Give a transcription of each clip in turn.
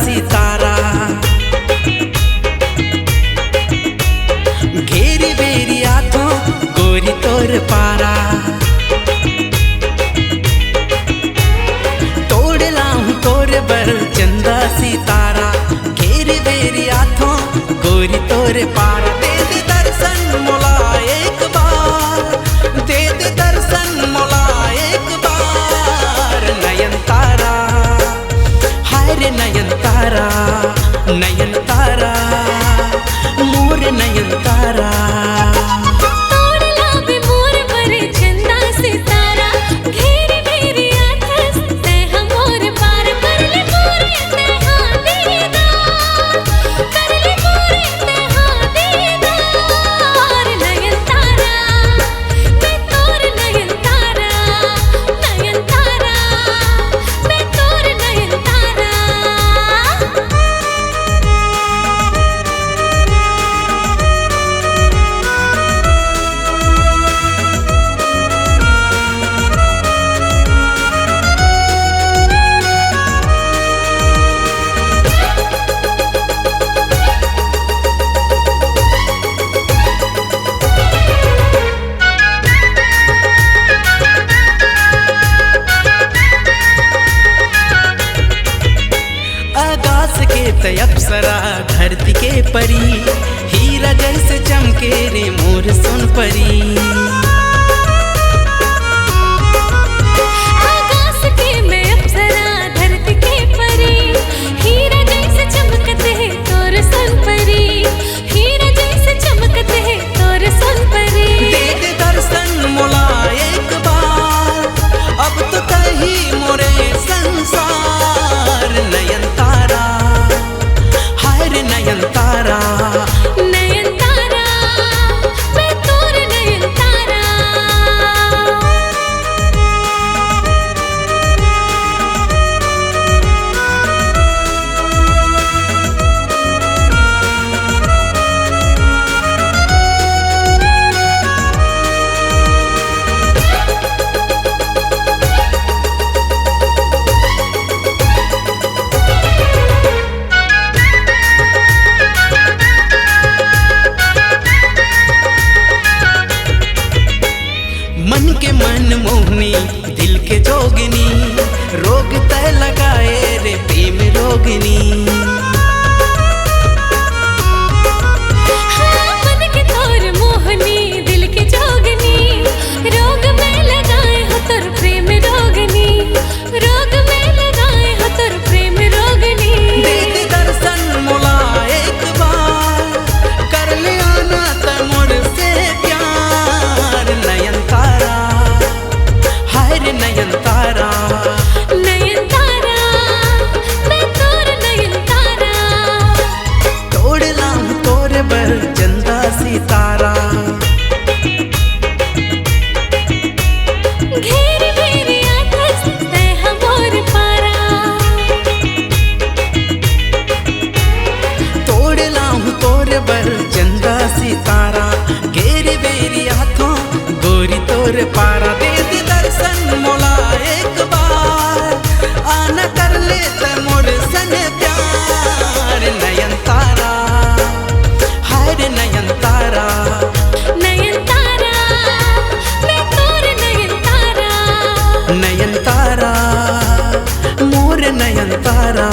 सितारा घेरी बेरी आथों गोरी तोर पारा तोड़ लाऊं तोर बर चंदा सितारा घेरी बेरी आथों गोरी तोर पारा दे दे दर्शन मोला एक बार दे दे दर्शन मोला एक बार नयन तारा रे नयन तारा नयन तारा मोर नयन तारा तोड़ लावे मोर बरे चंदा सितारा घेरी मेरी आथस ते हमोर पार कर ले मोर ते हां दीदार कर ले मोर ते हां दीदार नयन तारा मैं तोर नयन तारा मैं तोर नयन तारा आकाश के तय अप्सरा धरती के परी हीरा जैसे चमके रे मोर सोन परी आकाश के मैं अप्सरा धरती के परी हीरा जैसे चमकते हैं तोर सन परी हीरा जैसे चमकते हैं तोर सन परी दे दे दर्शन मोला एक बार अब तो कही मोरे संसार नयन तारा हाय रे नयन तारा नयन तारा मैं तोर नयन तारा मन के मन मोहनी दिल के जोगनी रोग तय लगाए रे प्रेम रोगनी हाँ मन के तोर मोहनी दिल के जोगनी रोग में लगाए हो तोर प्रेम रोगनी रोग में लगाए हो तोर प्रेम रोगनी दे दे दर्शन मोला एक बार कर ले आना त मोर से प्यार नयन तारा हाय रे नयन तारा नयन तारा मैं तोर नयन तारा तोड़ लाऊं तोरे बर चंदा सितारा घेर मेरी आथस ते हमोर पारा तोड़ लाऊं तोरे बर चंदा सितारा घेरे बेरी हाथों गोरी तोर पारा दे दे दर्शन मोला एक बार आना कर ले त मोर सन प्यार नयन तारा हाय रे नयन तारा नयन तारा मैं तोर नयन तारा नयन तारा मोर नयन तारा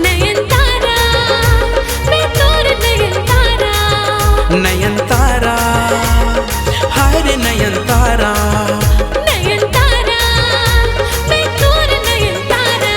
नयन तारा मैं तोर नयन तारा नयन तारा हाय रे नयन तारा नयन तारा मैं तोर नयन तारा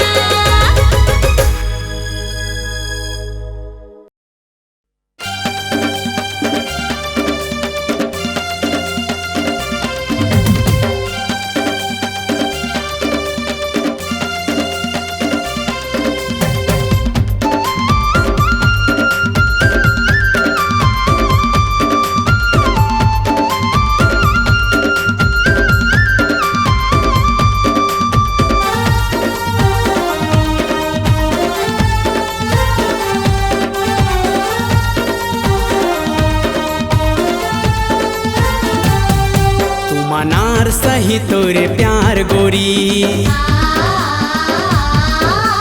सही तोरे प्यार गोरी,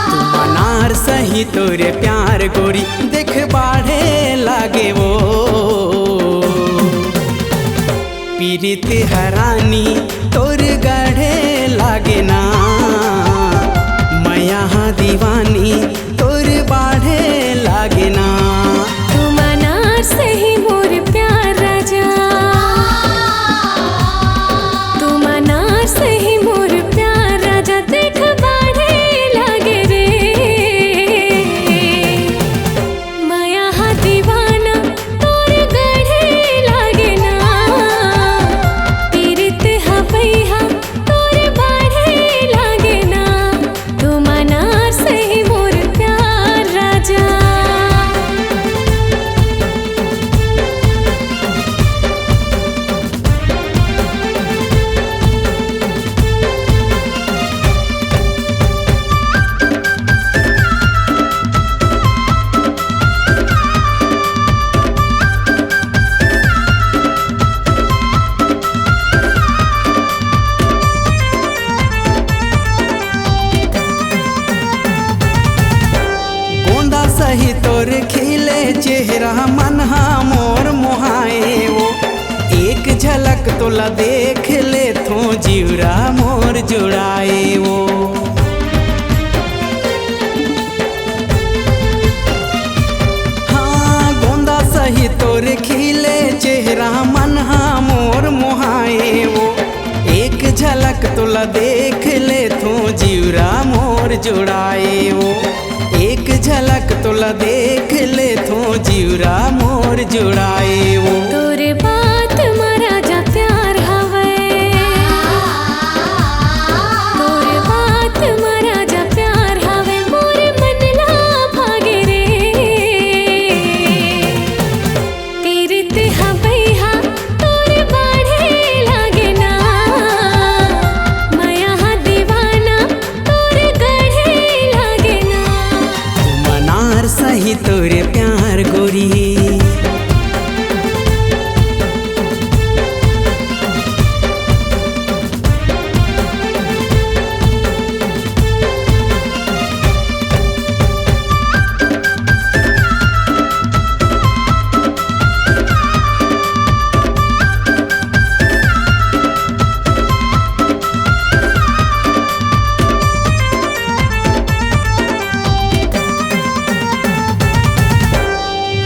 तू मनार सही तोरे प्यार गोरी, देख बाढ़े लागे वो पीरित हरानी तोर गढ़े लागे ना, मैं यहाँ दीवानी तोर बाढ़े लागे ना। तू मनार सही मोर प्यार राजा, तू मनार सही मोर प्यार राजा, देख बाढ़े लागे रे, मैं यहाँ दीवाना तोर गढ़े लागे ना, पीरित हवैया तोर बाढ़े लागे ना, तू मनार सही मोर प्यार राजा। गोंदा सही तोर खिले चेहरा मनहा मोर मोहाए वो, एक झलक तोला देख ले थो जीवरा मोर जुड़ाए वो। हाँ गोंदा सही तोर खिले चेहरा मनहा मोर मोहाए वो, एक झलक तोला देख ले थो जीवरा मोर जुड़ाए वो, एक झलक तोला देख ले थो जीवरा मोर जुड़ाए वो। तोरे बात मारा जा प्यार हवे, तोरे बात मारा जा प्यार हवे, मोर मन ला भागे रे, पीरित हवैया तोर बाढ़े लागे ना, मैं यहाँ दीवाना तोर गढ़े लागे ना। तू मनार सही तोरे प्यार गोरी,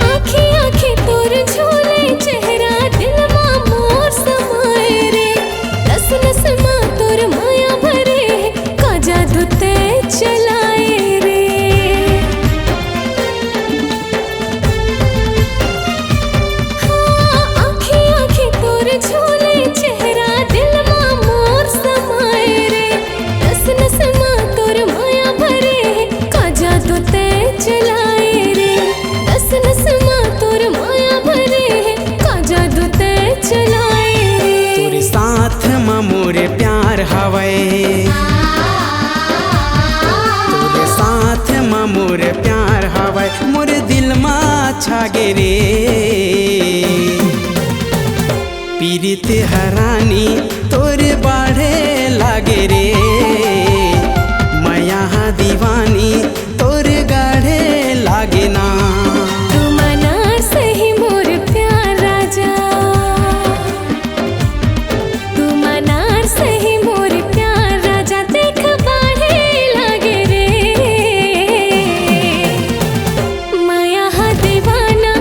आँखी आँखी तोर झूले चेहरा, दिलवा मोर समाए रे, नस नस मा तोर माया भरे, का जादू ते चलाए रे। हाँ आँखी आँखी तोर झूले चेहरा, दिलवा मोर समाए रे, नस नस मा तोर माया भरे, का जादू ते चलाए रे, नस नस मा तोर माया भरे, का जादू ते चलाए रे। तोरे साथ में मोरे प्यार हवे, तोरे साथ में मोरे प्यार हवे, मोरे दिल में छागे रे, पीरित हरानी तोरे बाढ़े लागे रे, मैं यहाँ दीवानी तोरे गाढ़े लागे ना। तू मनार सही मोर प्यार राजा, तू मनार सही मोर प्यार राजा, देख बाढ़े लागे रे, मैं यहाँ दीवाना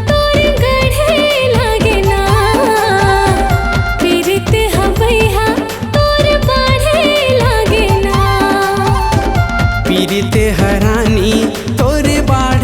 तोर गढ़े लागे ना, पीरित हवैया तोर बाढ़े लागे ना। पीरित हरानी तोरे बाढ़े